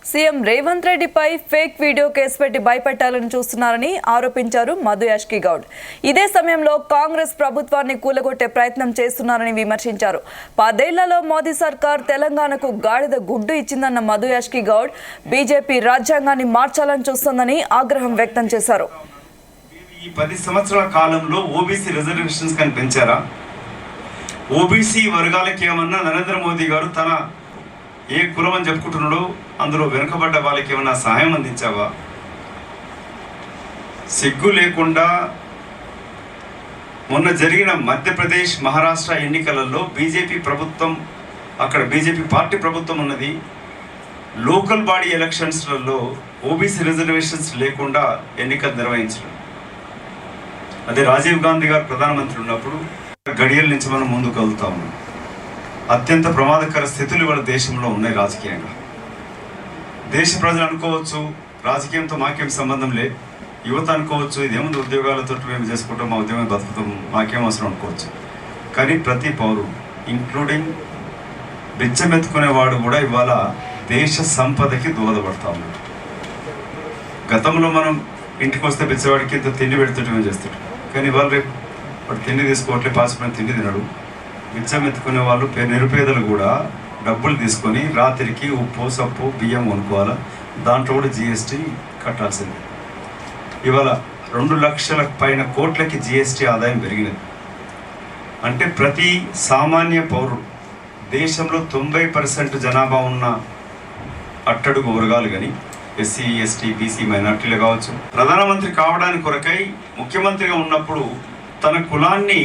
CM Revanth రెడ్డిపై fake video case పెట్టి భయపెట్టాలని చూస్తున్నారని ఆరోపించారు మధు యాష్కి గౌడ్. ఇదే సమయంలో కాంగ్రెస్ ప్రభుత్వాన్ని కూలగొట్టే ప్రయత్నం చేస్తున్నారని విమర్శించారు. 10 ఏళ్లలో మోదీ సర్కార్ తెలంగాణకు గాడిద గుడ్డు ఇచ్చిందన్న మధు యాష్కి గౌడ్ బీజేపీ రాజ్యాంగాన్ని మార్చాలని చూస్తోందని ఆగ్రహం వ్యక్తం చేశారు. ఈ 10 సంవత్సరాల కాలంలో ఓబీసీ రిజర్వేషన్స్ కానీ పెంచారా? ఓబీసీ వర్గాలకి ఏమన్నా నరేంద్ర మోదీ గారు తన ఏ కులం అని చెప్పుకుంటున్నాడో అందులో వెనుకబడ్డ వాళ్ళకి ఏమన్నా సహాయం అందించావా? సిగ్గు లేకుండా మొన్న జరిగిన మధ్యప్రదేశ్ మహారాష్ట్ర ఎన్నికలలో బీజేపీ ప్రభుత్వం, అక్కడ బీజేపీ పార్టీ ప్రభుత్వం ఉన్నది. లోకల్ బాడీ ఎలక్షన్స్లలో ఓబీసీ రిజర్వేషన్స్ లేకుండా ఎన్నికలు నిర్వహించడం. అదే రాజీవ్ గాంధీ గారు ప్రధానమంత్రి ఉన్నప్పుడు గడియల నుంచి మనం ముందుకు వెళ్తా ఉన్నాం. అత్యంత ప్రమాదకర స్థితులు ఇవాళ దేశంలో ఉన్నాయి. రాజకీయంగా దేశ ప్రజలు అనుకోవచ్చు రాజకీయంతో మాకేం సంబంధం లేదు, యువత అనుకోవచ్చు ఇదేముంది ఉద్యోగాలతో మేము చేసుకుంటాం, మా ఉద్యోగం బతుకుతాం, మాకేం అవసరం అనుకోవచ్చు. కానీ ప్రతి పౌరుడు ఇంక్లూడింగ్ బిచ్చమెత్తుకునేవాడు కూడా ఇవాళ దేశ సంపదకి దోహదపడతా ఉన్నాడు. గతంలో మనం ఇంటికి వస్తే బిచ్చవాడికి ఇంత తిండి పెడుతుంటే చేస్తాడు, కానీ ఇవాళ రేపు వాడు తిండి తీసుకోవట్లే, పాసిపోయిన తిండి తినడు. బిచ్చం ఎత్తుకునే వాళ్ళు నిరుపేదలు కూడా డబ్బులు తీసుకొని రాత్రికి ఉప్పు సప్పు బియ్యం కొనుక్కోవాలా, దాంట్లో కూడా జిఎస్టీ కట్టాల్సింది. ఇవాళ 2 లక్షల పైన కోట్లకి జిఎస్టీ ఆదాయం పెరిగినది. అంటే ప్రతి సామాన్య పౌరుడు, దేశంలో 90% జనాభా ఉన్న అట్టడుగు వర్గాలు కానీ ఎస్సీ ఎస్టీ బీసీ మైనార్టీలు కావచ్చు, ప్రధానమంత్రి కావడానికి కొరకై ముఖ్యమంత్రిగా ఉన్నప్పుడు తన కులాన్ని